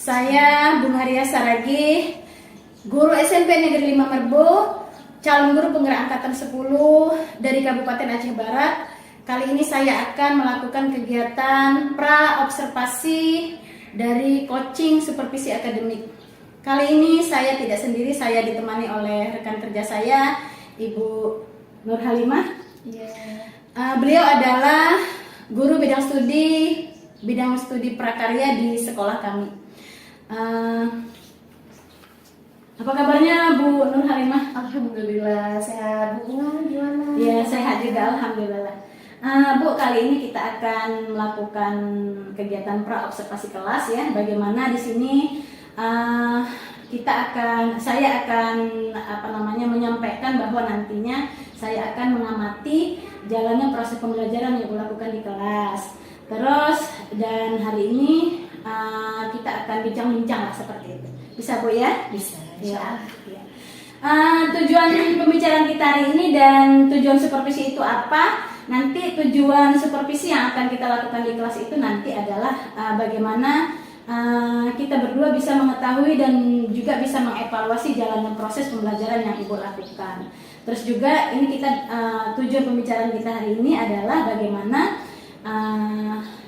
Saya Bung Haria Saragi, guru SMP Negeri 5 Merbo, calon guru penggerak angkatan 10 dari Kabupaten Aceh Barat. Kali ini saya akan melakukan kegiatan pra-observasi dari coaching supervisi akademik. Kali ini saya tidak sendiri, saya ditemani oleh rekan kerja saya, Ibu Nur Halimah. Beliau adalah guru bidang studi prakarya di sekolah kami. Apa kabarnya Bu Nur Halimah? Alhamdulillah sehat. Bu Bunga gimana? Ya, sehat juga alhamdulillah. Bu, kali ini kita akan melakukan kegiatan pra-observasi kelas ya. Bagaimana di sini saya akan menyampaikan bahwa nantinya saya akan mengamati jalannya proses pembelajaran yang dilakukan di kelas. Terus dan hari ini kita akan bincang-bincang lah seperti itu. Bisa Bu ya? Bisa. Ya. Tujuan pembicaraan kita hari ini dan tujuan supervisi itu apa? Nanti tujuan supervisi yang akan kita lakukan di kelas itu nanti adalah bagaimana kita berdua bisa mengetahui dan juga bisa mengevaluasi jalannya proses pembelajaran yang Ibu lakukan. Terus juga ini tujuan pembicaraan kita hari ini adalah bagaimana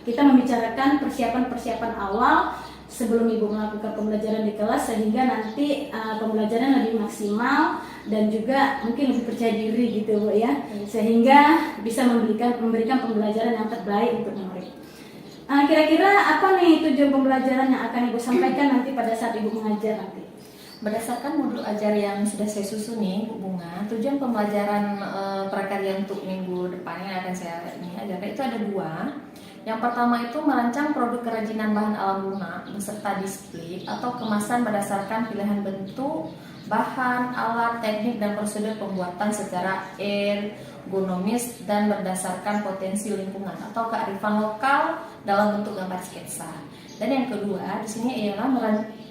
kita membicarakan persiapan-persiapan awal sebelum Ibu melakukan pembelajaran di kelas sehingga nanti pembelajaran lebih maksimal dan juga mungkin lebih percaya diri gitu Bu ya, sehingga bisa memberikan pembelajaran yang terbaik untuk murid. Kira-kira apa nih tujuan pembelajaran yang akan Ibu sampaikan nanti pada saat Ibu mengajar nanti? Berdasarkan modul ajar yang sudah saya susun nih, Bu Bunga, tujuan pembelajaran prakarya untuk minggu depan yang akan saya ajarkan itu ada dua. Yang pertama itu merancang produk kerajinan bahan alam lunak beserta display atau kemasan berdasarkan pilihan bentuk, bahan, alat, teknik, dan prosedur pembuatan secara ergonomis dan berdasarkan potensi lingkungan atau kearifan lokal dalam bentuk gambar sketsa. Dan yang kedua di sini ialah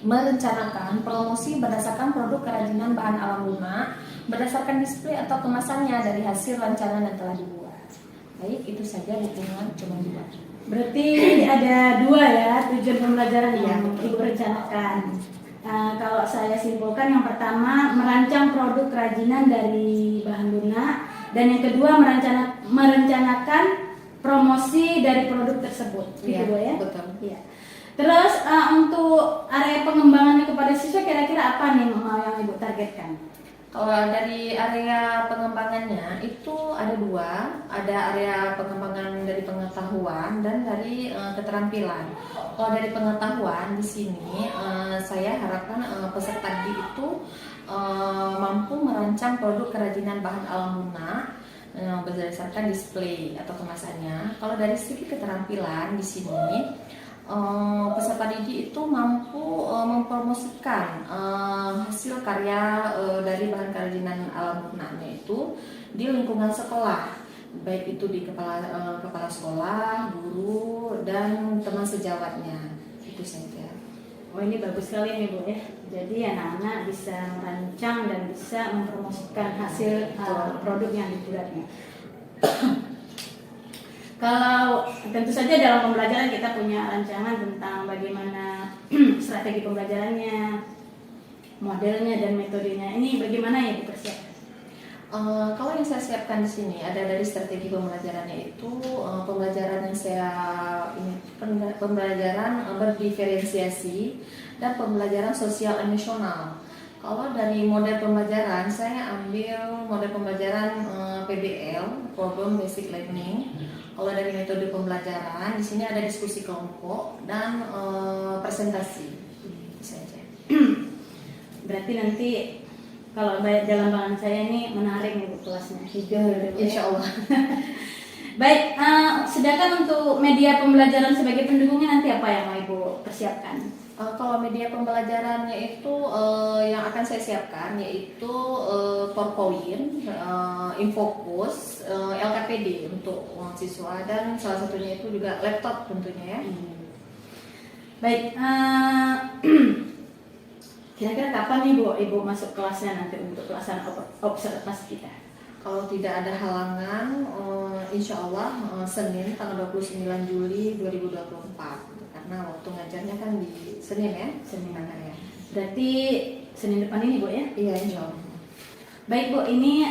merencanakan promosi berdasarkan produk kerajinan bahan alam lunak berdasarkan display atau kemasannya dari hasil rancangan yang telah dibuat. Baik, itu saja dukungan cuma dua. Berarti ada dua ya tujuan pembelajaran yang Ibu rencanakan. Kalau saya simpulkan, yang pertama merancang produk kerajinan dari bahan lunak, dan yang kedua merencanakan promosi dari produk tersebut. Gitu Bu ya? Betul. Ya. Terus untuk area pengembangannya kepada siswa kira-kira apa nih yang Ibu targetkan? Kalau dari area pengembangannya itu ada dua, ada area pengembangan dari pengetahuan dan dari keterampilan. Kalau dari pengetahuan di sini saya harapkan peserta didik itu mampu merancang produk kerajinan bahan alam lunak berdasarkan display atau kemasannya. Kalau dari segi keterampilan di sini peserta didik itu mampu mempromosikan hasil karya dari bahan kerajinan alam lunaknya itu di lingkungan sekolah, baik itu di kepala sekolah, guru, dan teman sejawatnya. Itu saja. Oh, ini bagus sekali nih Bu ya. Jadi anak-anak bisa merancang dan bisa mempromosikan hasil produk yang dibuatnya. Kalau tentu saja dalam pembelajaran kita punya rancangan tentang bagaimana strategi pembelajarannya, modelnya dan metodenya. Ini bagaimana ya dipersiapkan? Kalau yang saya siapkan di sini ada dari strategi pembelajarannya itu pembelajaran yang pembelajaran berdiferensiasi dan pembelajaran sosial emosional. Kalau dari model pembelajaran saya ambil model pembelajaran PBL, Problem Basic Learning. Kalau dari metode pembelajaran di sini ada diskusi kelompok dan presentasi. Itu saja. Berarti nanti kalau dalam bayangan saya ini menarik nih Bu kelasnya. Insya Allah. Baik, sedangkan untuk media pembelajaran sebagai pendukungnya nanti apa yang mau Ibu persiapkan? Kalau media pembelajarannya itu yang akan saya siapkan yaitu PowerPoint, Infocus, LKPD untuk siswa dan salah satunya itu juga laptop tentunya ya. Baik, kira-kira kapan nih Bu Ibu masuk kelasnya nanti untuk pelaksanaan observasi kita? Kalau tidak ada halangan, insya Allah Senin tanggal 29 Juli 2024 gitu. Karena waktu ngajarnya kan di Senin ya. Senin. Ya. Berarti Senin depan ini Bu ya? Iya, insya Allah. Baik Bu, ini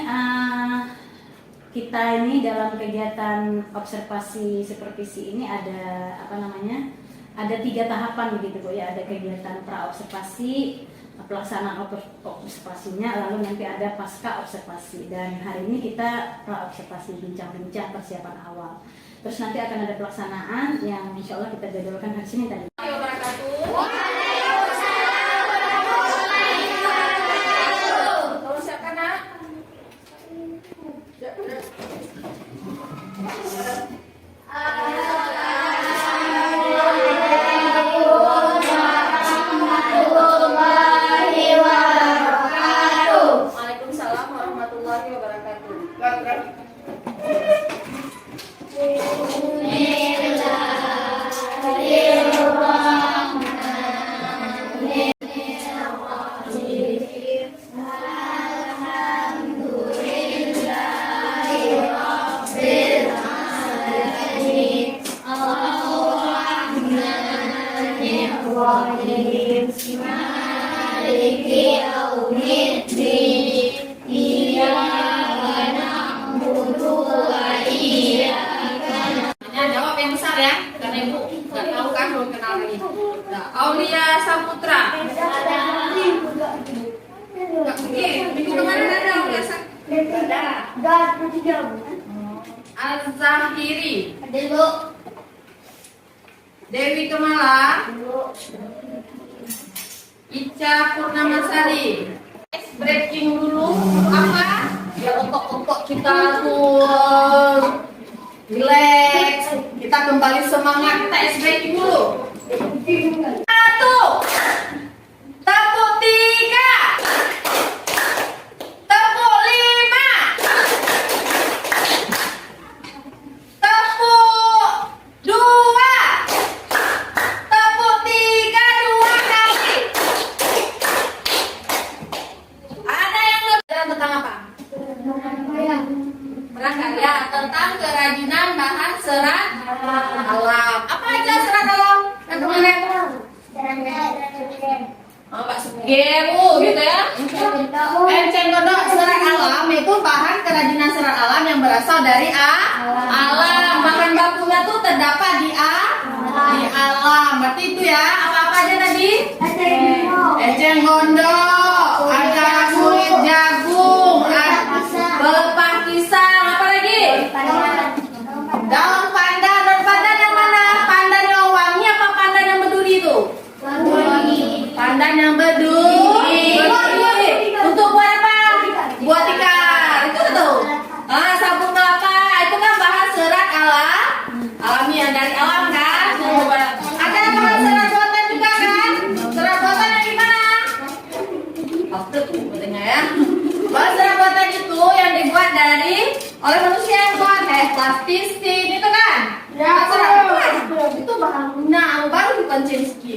kita ini dalam kegiatan observasi supervisi ini ada apa namanya? Ada 3 tahapan begitu Bu ya. Ada kegiatan pra observasi, pelaksanaan observasinya, lalu nanti ada pasca observasi. Dan hari ini kita pra observasi, bincang-bincang persiapan awal. Terus nanti akan ada pelaksanaan yang insya Allah kita jadwalkan hari Senin tadi. Waalaikumsalam warahmatullahi wabarakatuh. Jawab yang besar ya, karena ibu nggak tahu kan, belum kenal lagi. Nah, Aulia Saputra. Nggak mungkin. Minggu kemarin ada Aulia Saputra. Al-Zahiri. Dewi Kemala. Ica Purnamasari. Breaking dulu apa? Ya otot-otot kita tuh relax, kita kembali semangat, kita ice breaking dulu. 1, tepuk 3, tepuk 5, tepuk 2, tepuk 3 2 kali. Ada yang tentang apa? Prakarya tentang kerajinan bahan serat alam. Apa aja serat alam? Yang kemarin? Bakso gemu gitu ya. Enceng gondok serat alam itu bahan kerajinan serat alam yang berasal dari alam. Bahan bakunya tuh terdapat di alam. Berarti itu ya. Apa-apa aja tadi? Enceng gondok, ada kulit jagung, ada pelepah pisang, apa lagi? Daun pandan. Daun pandan yang mana? Pandan yang wangi apa pandan yang berduri itu? Pandan yang berduri. Untuk buat apa? Buat ikan. Itu tuh. Sabun kelapa itu kan bahan serat alami yang dari alam kan? Ada bahan serat buatan juga kan? Serat buatan yang gimana? Waktu katanya ya. Bahan serat buatan itu yang dibuat oleh manusia yang buat plastisin itu kan? Itu bahan guna baru bukan cemski.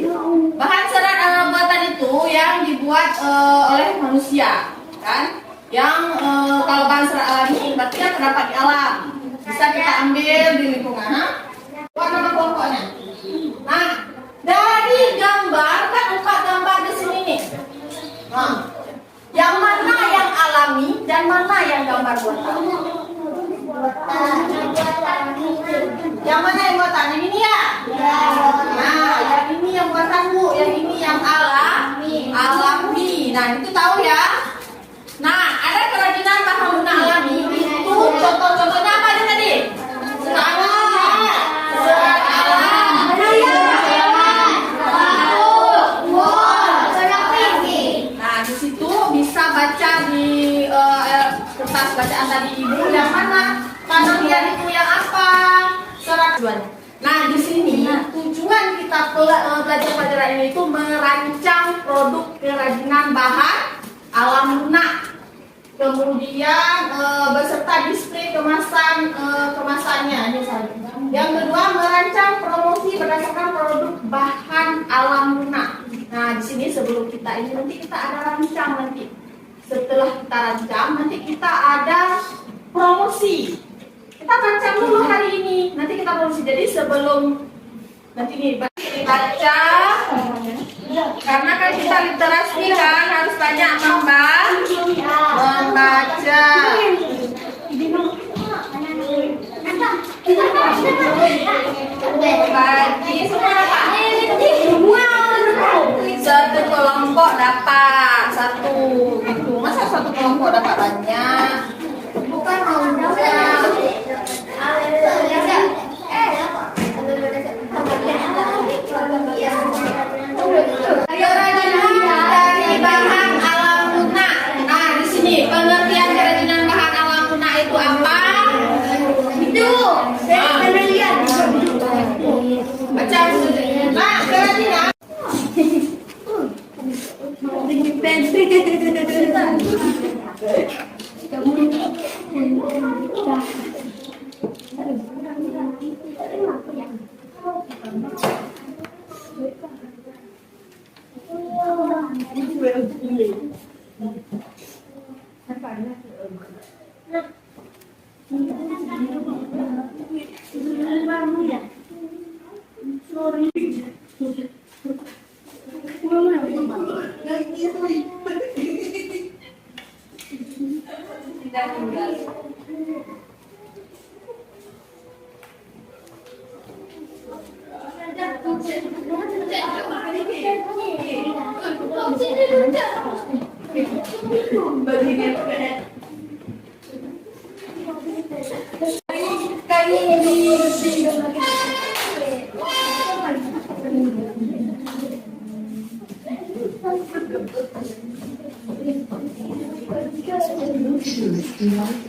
Bahan serat buatan itu yang dibuat oleh manusia kan? Yang kalau bahan serat alami berarti kan terdapat di alam, bisa kita ambil di lingkungan. Warna pokoknya. Nah, dari gambar kan 4 gambar di sini nih. Nah, yang mana yang alami dan mana yang gambar buatan? Yang mana yang buatan? Yang ini ya? Nah, yang ini yang buatan Bu, yang ini yang alami. Nah, itu tahu ya? Nah, ada kerajinan bahan guna alami. Itu contoh-contohnya apa aja tadi? Serat alam. Nah, di situ bisa baca di kertas bacaan tadi ibu yang mana? Tanam liar itu yang apa? Serat. Nah, di sini tujuan kita belajar pelajaran ini itu merancang produk kerajinan bahan alam guna. Kemudian beserta display kemasannya. Yang kedua, merancang promosi berdasarkan produk bahan alam guna. Nah, di sini sebelum kita ini nanti kita ada rancang nanti. Setelah kita rancang nanti kita ada promosi. Kita baca dulu hari ini. Nanti kita promosi. Jadi sebelum nanti nih dibaca, karena kan kita literasi kan harus banyak membaca. Bagi semua dapat. Satu kelompok dapat satu. Gitu. Masa satu kelompok dapat banyak? Bukan dari bahan alam lunak. Nah, di sini pengertian kerajinan bahan alam lunak itu apa? Itu. Baca dulu. Nah, kerajinan.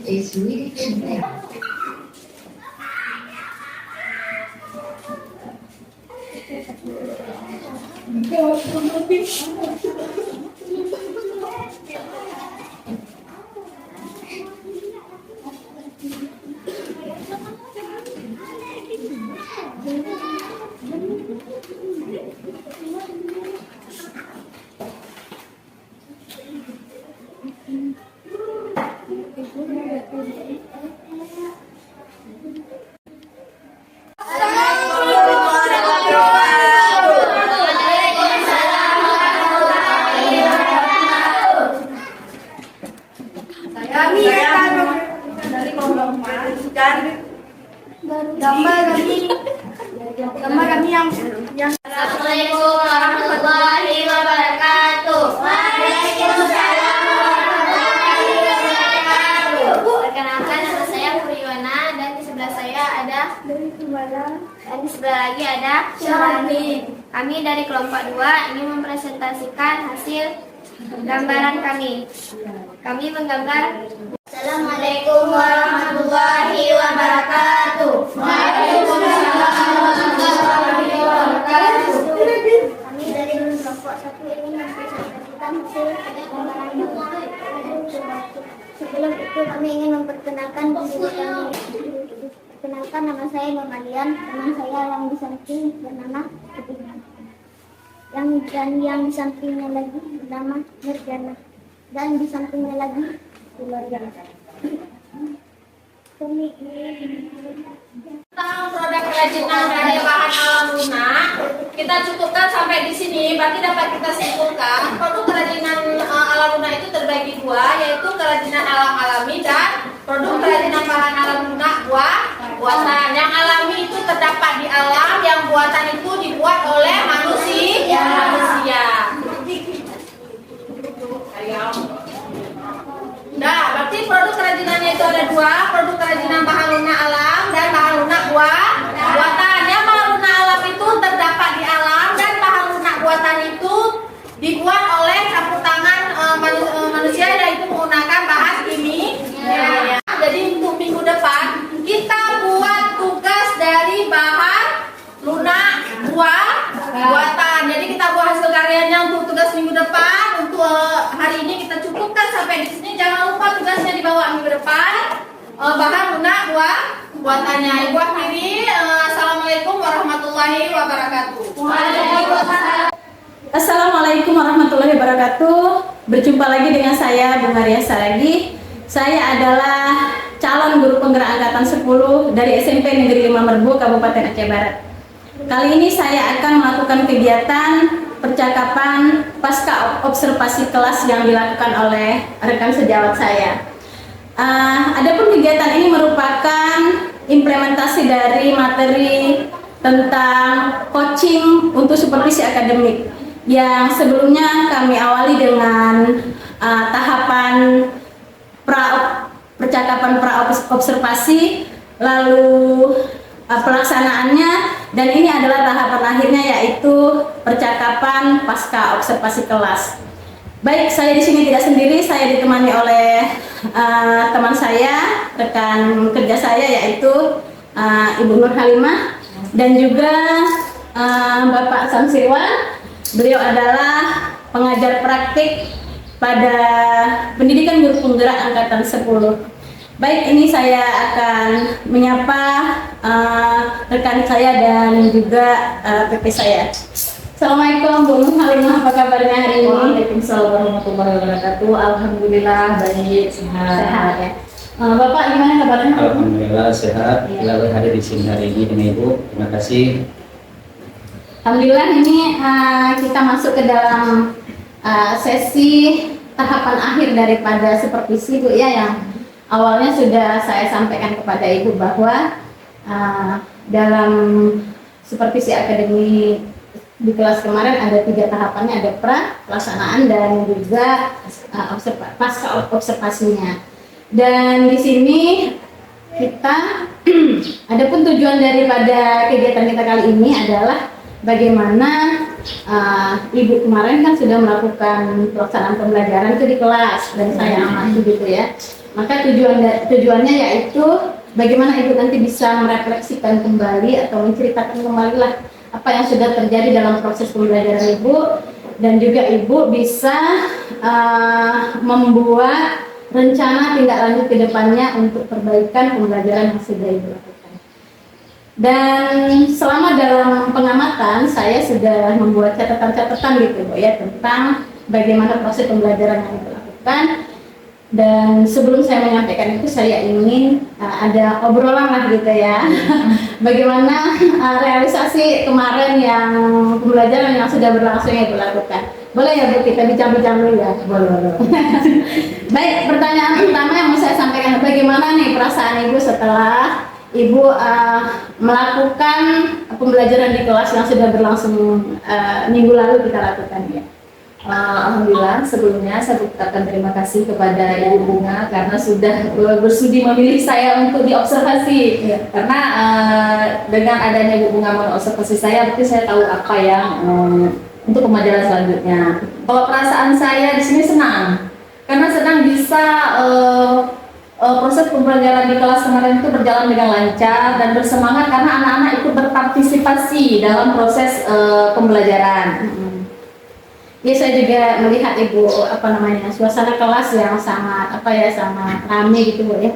Is really connected. Gambar kami yang Assalamualaikum warahmatullahi wabarakatuh. Waalaikumsalam warahmatullahi wabarakatuh. Perkenalkan, nama saya Puriwana dan di sebelah saya ada dan di sebelah lagi ada Syarani. Kami dari kelompok 2 ingin mempresentasikan hasil gambaran kami. Kami menggambar. Assalamualaikum warahmatullahi wabarakatuh. Waalaikumsalam warahmatullahi wabarakatuh. Kami dari kelompok 1 ingin mempresentasikan hasil gambaran kami. Sebelum itu kami ingin memperkenalkan diri kami. Perkenalkan, nama saya Normalian. Teman saya yang di samping bernama Ketika. Yang di sampingnya lagi bernama Nurjana. Dan di sampingnya lagi keluarga. Tentang produk kerajinan dari bahan alam lunak, kita cukupkan sampai di sini. Berarti dapat kita simpulkan produk kerajinan alam lunak itu terbagi dua, yaitu kerajinan alam alami dan produk kerajinan bahan alam lunak buatan. Yang alami itu terdapat di alam, yang buatan itu dibuat oleh manusia. Nah, berarti produk kerajinannya itu ada dua, produk kerajinan bahan lunak alam dan bahan lunak buatan. Yang bahan lunak alam itu terdapat di alam dan bahan lunak buatan itu dibuat oleh campur tangan manusia, yaitu menggunakan bahan kimia. Jadi untuk minggu depan kita buat tugas dari bahan lunak buatan. Jadi kita buat hasil karyanya untuk tugas minggu depan. Untuk hari ini kita cukupkan sampai di sini. Jangan lupa tugasnya dibawa minggu depan. Bahan lunak buatannya. Ibu akhiri. Assalamualaikum warahmatullahi wabarakatuh. Waalaikumsalam. Assalamualaikum warahmatullahi wabarakatuh. Berjumpa lagi dengan saya, Bu Maria Saragi. Saya adalah calon guru penggerak angkatan 10 dari SMP Negeri 5 Merbu, Kabupaten Aceh Barat. Kali ini saya akan melakukan kegiatan percakapan pasca observasi kelas yang dilakukan oleh rekan sejawat saya. Adapun kegiatan ini merupakan implementasi dari materi tentang coaching untuk supervisi akademik yang sebelumnya kami awali dengan tahapan percakapan observasi, lalu pelaksanaannya, dan ini adalah tahapan akhirnya yaitu percakapan pasca observasi kelas. Baik, saya di sini tidak sendiri, saya ditemani oleh teman saya, rekan kerja saya yaitu Ibu Nur Halimah dan juga Bapak Samsirwan. Beliau adalah pengajar praktik pada pendidikan guru penggerak angkatan 10. Baik, ini saya akan menyapa rekan saya dan juga PP saya. Assalamualaikum Bu Nur Halimah, apa kabarnya hari ini? Waalaikumsalam warahmatullahi wabarakatuh. Alhamdulillah baik, sehat Ya. Bapak gimana kabarnya? Alhamdulillah sehat. Lalu hadir di sini hari ini dengan Ibu. Terima kasih. Alhamdulillah ini kita masuk ke dalam sesi tahapan akhir daripada supervisi Bu ya, yang awalnya sudah saya sampaikan kepada Ibu bahwa dalam supervisi akademi di kelas kemarin ada 3 tahapannya, ada pelaksanaan dan juga pasca observasinya. Dan di sini kita adapun tujuan daripada kegiatan kita kali ini adalah bagaimana Ibu kemarin kan sudah melakukan pelaksanaan pembelajaran itu di kelas dan saya amati gitu ya. Maka tujuannya yaitu bagaimana Ibu nanti bisa merefleksikan kembali atau menceritakan kembali lah apa yang sudah terjadi dalam proses pembelajaran Ibu, dan juga Ibu bisa membuat rencana tindak lanjut ke depannya untuk perbaikan pembelajaran yang sudah Ibu lakukan. Dan selama dalam pengamatan saya sudah membuat catatan-catatan gitu Bu ya, tentang bagaimana proses pembelajaran yang Ibu lakukan. Dan sebelum saya menyampaikan itu, saya ingin ada obrolan lah gitu ya. Bagaimana realisasi kemarin yang pembelajaran yang sudah berlangsung yang dilakukan. Boleh ya Bu, kita bincang-bincang dulu ya? Boleh. Baik, pertanyaan pertama yang mau saya sampaikan, bagaimana nih perasaan Ibu setelah Ibu melakukan pembelajaran di kelas yang sudah berlangsung minggu lalu kita lakukan ya? Alhamdulillah, sebelumnya saya ucapkan terima kasih kepada Ibu Bunga karena sudah bersudi memilih saya untuk diobservasi. Karena dengan adanya Ibu Bunga mengobservasi saya, berarti saya tahu apa yang untuk pembelajaran selanjutnya. Kalau perasaan saya di sini senang, karena senang bisa proses pembelajaran di kelas kemarin itu berjalan dengan lancar dan bersemangat karena anak-anak ikut berpartisipasi dalam proses pembelajaran. Ya, saya juga melihat Ibu suasana kelas yang sangat sangat ramai gitu Bu ya,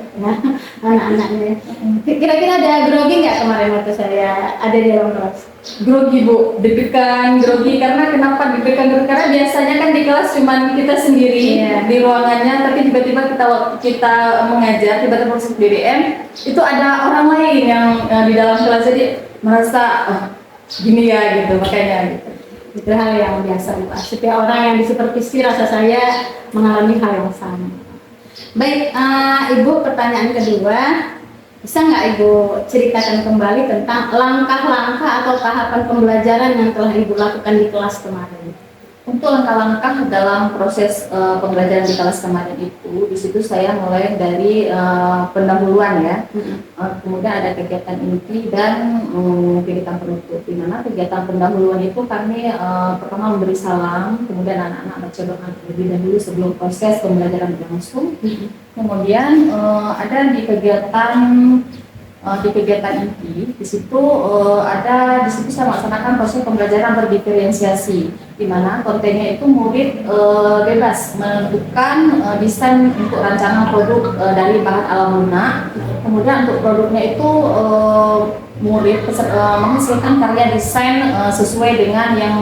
anak-anaknya. Kira-kira ada grogi nggak kemarin waktu saya ada di dalam kelas? Grogi Bu, deg-degan, grogi karena kenapa deg-degan? Karena biasanya kan di kelas cuma kita sendiri di ruangannya, tapi tiba-tiba kita mengajar, tiba-tiba proses BDM itu ada orang lain yang di dalam kelas, jadi merasa gini ya gitu, makanya gitu. Itu hal yang biasa Bu. Setiap orang yang disupervisi rasa saya mengalami hal yang sama. Baik, Ibu, pertanyaan kedua, bisa nggak Ibu ceritakan kembali tentang langkah-langkah atau tahapan pembelajaran yang telah Ibu lakukan di kelas kemarin? Untuk langkah-langkah dalam proses pembelajaran di kelas kemarin itu, di situ saya mulai dari pendahuluan ya. Kemudian ada kegiatan inti dan kegiatan penutup. Di mana kegiatan pendahuluan itu kami pertama memberi salam, kemudian anak-anak baca doa terlebih dahulu sebelum proses pembelajaran berlangsung. Kemudian ada di kegiatan inti, di situ saya melaksanakan proses pembelajaran berdiferensiasi, di mana kontennya itu murid bebas menentukan desain untuk rancangan produk dari bahan alam lunak. Kemudian untuk produknya itu murid menghasilkan karya desain sesuai dengan yang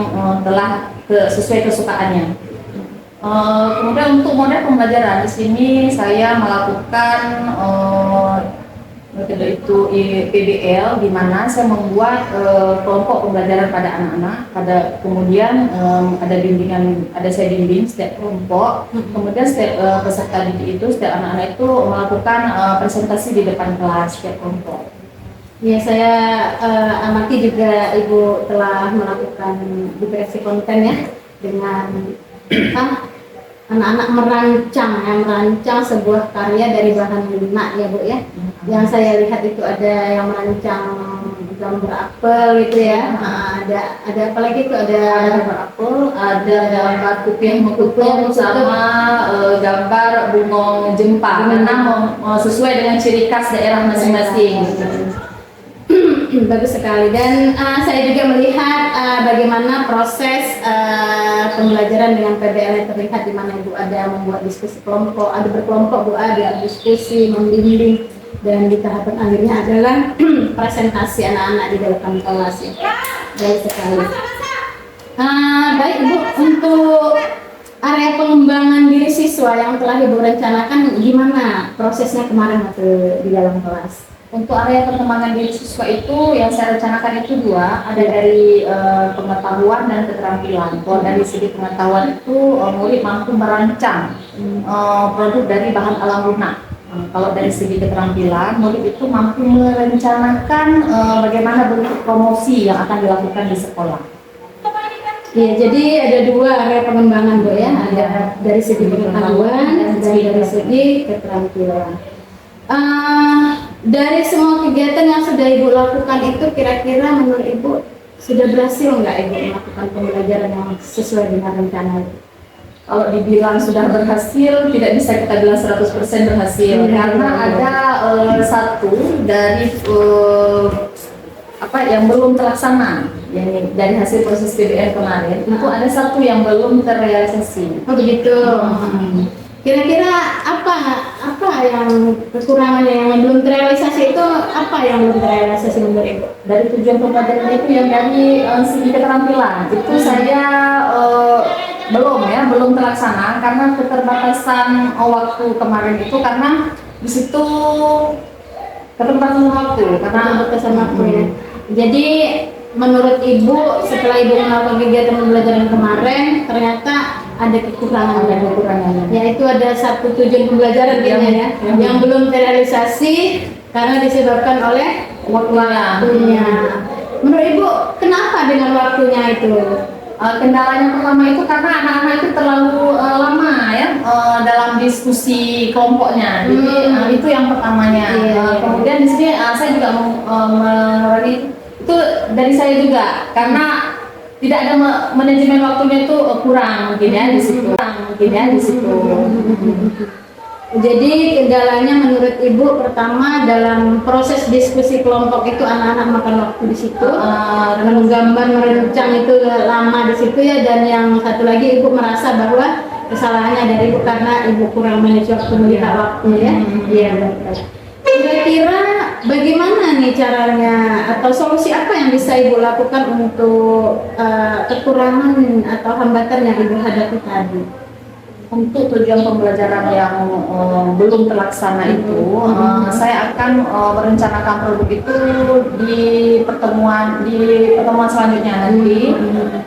sesuai kesukaannya. Kemudian untuk model pembelajaran di sini saya melakukan metode itu PBL, di mana saya membuat kelompok pembelajaran pada anak-anak. Kemudian ada bimbingan, ada saya bimbing setiap kelompok. Kemudian setiap peserta didik itu, setiap anak-anak itu melakukan presentasi di depan kelas setiap kelompok. Ya, saya amati juga Ibu telah melakukan diversi konten ya dengan anak-anak merancang sebuah karya dari bahan lunak ya Bu ya. Yang saya lihat itu ada yang merancang gambar apel gitu ya. Ada apa lagi itu, ada gambar apel, ada gambar kuping sama gambar bunga jempa, karena sesuai dengan ciri khas daerah masing-masing. Bagus sekali, dan saya juga melihat bagaimana proses pembelajaran dengan PBL yang terlihat, di mana Ibu ada membuat diskusi kelompok, ada berkelompok Bu, ada diskusi, membimbing, dan di tahapan akhirnya adalah presentasi anak-anak di dalam kelas ya. Baik sekali. Baik Bu, untuk area pengembangan diri siswa yang telah Ibu rencanakan, gimana prosesnya kemarin waktu di dalam kelas? Untuk area perkembangan diri siswa itu yang saya rencanakan itu dua, ada dari pengetahuan dan keterampilan. Kalau dari segi pengetahuan itu murid mampu merancang produk dari bahan alam lunak. Kalau dari segi keterampilan, murid itu mampu merencanakan bagaimana bentuk promosi yang akan dilakukan di sekolah. Ya, jadi ada dua area pengembangan Bu ya, ada dari segi pengetahuan dan dari segi keterampilan. Dari semua kegiatan yang sudah Ibu lakukan itu, kira-kira menurut Ibu sudah berhasil nggak Ibu melakukan pembelajaran yang sesuai dengan rencana itu? Kalau dibilang sudah berhasil, tidak bisa kita bilang 100% berhasil, karena ada satu dari yang belum terlaksana. Yang dari hasil proses PBL kemarin itu ada satu yang belum terrealisasi. Oh begitu. Kira-kira apa yang kekurangannya yang belum terrealisasi itu, apa yang belum terrealisasi menurut Ibu? Dari tujuan pembelajaran itu yang dari segi keterampilan itu saya belum terlaksana karena keterbatasan waktu kemarin itu, karena di situ keterbatasan waktu ya. Jadi menurut Ibu setelah Ibu melakukan kegiatan pembelajaran kemarin, ternyata ada kekurangan, yaitu ada satu tujuan pembelajaran yang belum terrealisasi karena disebabkan oleh waktunya. Menurut Ibu kenapa dengan waktunya itu? Kendalanya pertama itu karena anak-anak itu terlalu lama ya dalam diskusi kelompoknya. Jadi itu yang pertamanya. Kemudian di sini saya juga mengurangi itu dari saya juga, karena tidak ada manajemen waktunya itu kurang mungkin ya di situ. Jadi kendalanya menurut Ibu pertama dalam proses diskusi kelompok itu anak-anak makan waktu di situ, menggambar merencang itu lama di situ ya, dan yang satu lagi Ibu merasa bahwa kesalahannya dari Ibu karena Ibu kurang manage waktu, melihat waktu ya. Iya betul. Kira-kira bagaimana nih caranya atau solusi apa yang bisa Ibu lakukan untuk kekurangan atau hambatan yang Ibu hadapi tadi? Untuk tujuan pembelajaran yang belum terlaksana itu, saya akan merencanakan produk itu di pertemuan selanjutnya nanti.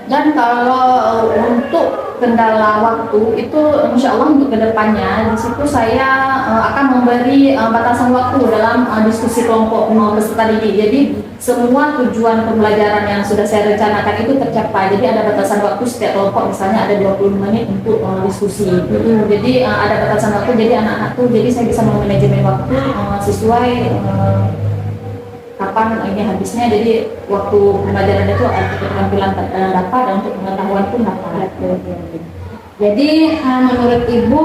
Dan kalau untuk kendala waktu itu, insya Allah untuk kedepannya di situ saya akan memberi batasan waktu dalam diskusi kelompok peserta didik. Jadi semua tujuan pembelajaran yang sudah saya rencanakan itu tercapai. Jadi ada batasan waktu setiap kelompok, misalnya ada 20 menit untuk diskusi. Jadi ada batasan waktu, jadi anak-anak tuh, jadi saya bisa memanajemen waktu sesuai kapan ini habisnya. Jadi waktu pembelajaran itu keterampilan dapat dan untuk pengetahuan pun dapat. Jadi menurut Ibu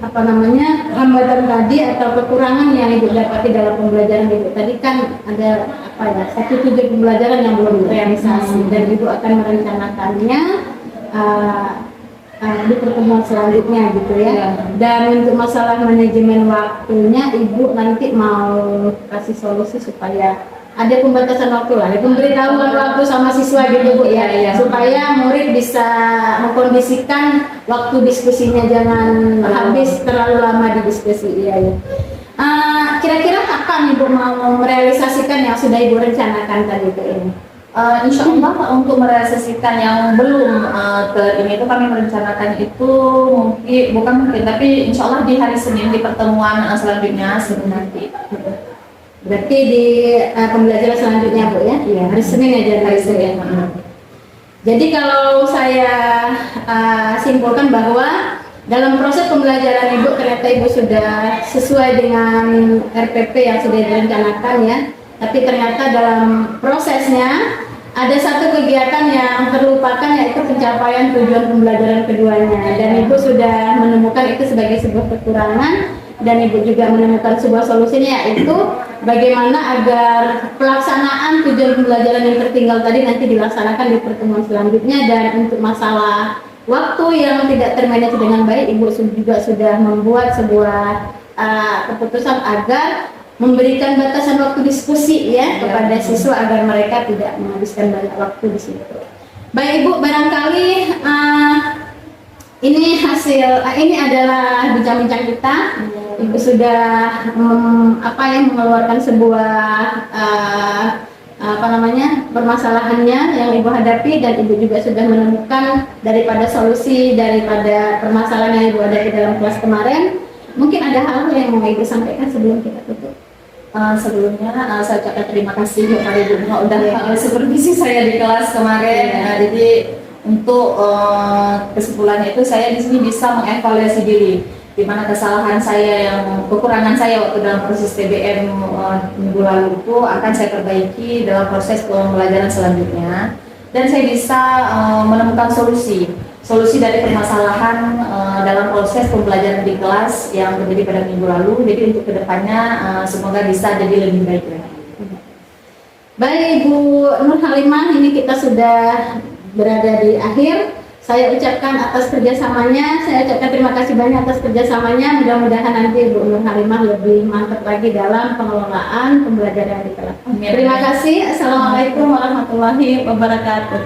hambatan tadi atau kekurangan yang Ibu dapati dalam pembelajaran Ibu tadi kan ada satu tujuan pembelajaran yang belum terrealisasi, dan Ibu akan merencanakannya di pertemuan selanjutnya gitu ya. Dan untuk masalah manajemen waktunya Ibu nanti mau kasih solusi supaya ada pembatasan waktu lah, pemberitahuan waktu sama siswa gitu Bu ya, supaya murid bisa mengkondisikan waktu diskusinya, jangan habis terlalu lama di diskusi. Kira-kira kapan Ibu mau merealisasikan yang sudah Ibu rencanakan tadi itu ini? Insya Allah untuk merealisasikan yang belum ini itu kami merencanakan itu bukan mungkin, tapi insya Allah di hari Senin di pertemuan selanjutnya Senin nanti. Berarti di pembelajaran selanjutnya Bu ya? Iya. Hari Senin aja hari Senin. Jadi kalau saya simpulkan bahwa dalam proses pembelajaran Ibu ternyata Ibu sudah sesuai dengan RPP yang sudah direncanakan ya. Tapi ternyata dalam prosesnya ada satu kegiatan yang terlupakan yaitu pencapaian tujuan pembelajaran keduanya. Dan Ibu sudah menemukan itu sebagai sebuah kekurangan dan Ibu juga menemukan sebuah solusinya yaitu bagaimana agar pelaksanaan tujuan pembelajaran yang tertinggal tadi nanti dilaksanakan di pertemuan selanjutnya. Dan untuk masalah waktu yang tidak termanage dengan baik, Ibu juga sudah membuat sebuah keputusan agar memberikan batasan waktu diskusi ya kepada siswa agar mereka tidak menghabiskan banyak waktu di situ. Baik Ibu, barangkali ini hasil ini adalah bincang-bincang kita. Ibu sudah mengeluarkan sebuah permasalahannya yang Ibu hadapi, dan Ibu juga sudah menemukan daripada solusi daripada permasalahan yang Ibu hadapi dalam kelas kemarin. Mungkin ada hal yang mau Ibu sampaikan sebelum kita tutup. Sebelumnya saya ucapkan terima kasih kepada Ibu Bunga udah supervisi saya di kelas kemarin. Jadi untuk kesimpulannya itu saya di sini bisa mengevaluasi diri di mana kesalahan saya kekurangan saya waktu dalam proses TBM minggu lalu itu akan saya perbaiki dalam proses pembelajaran selanjutnya, dan saya bisa menemukan solusi dari permasalahan dalam proses pembelajaran di kelas yang terjadi pada minggu lalu. Jadi untuk kedepannya semoga bisa jadi lebih baik lagi. Baik Ibu Nur Halimah, ini kita sudah berada di akhir. Saya ucapkan atas kerjasamanya, saya ucapkan terima kasih banyak atas kerjasamanya. Mudah-mudahan nanti Ibu Nur Halimah lebih mantap lagi dalam pengelolaan pembelajaran di kelas. Terima kasih. Assalamualaikum warahmatullahi wabarakatuh.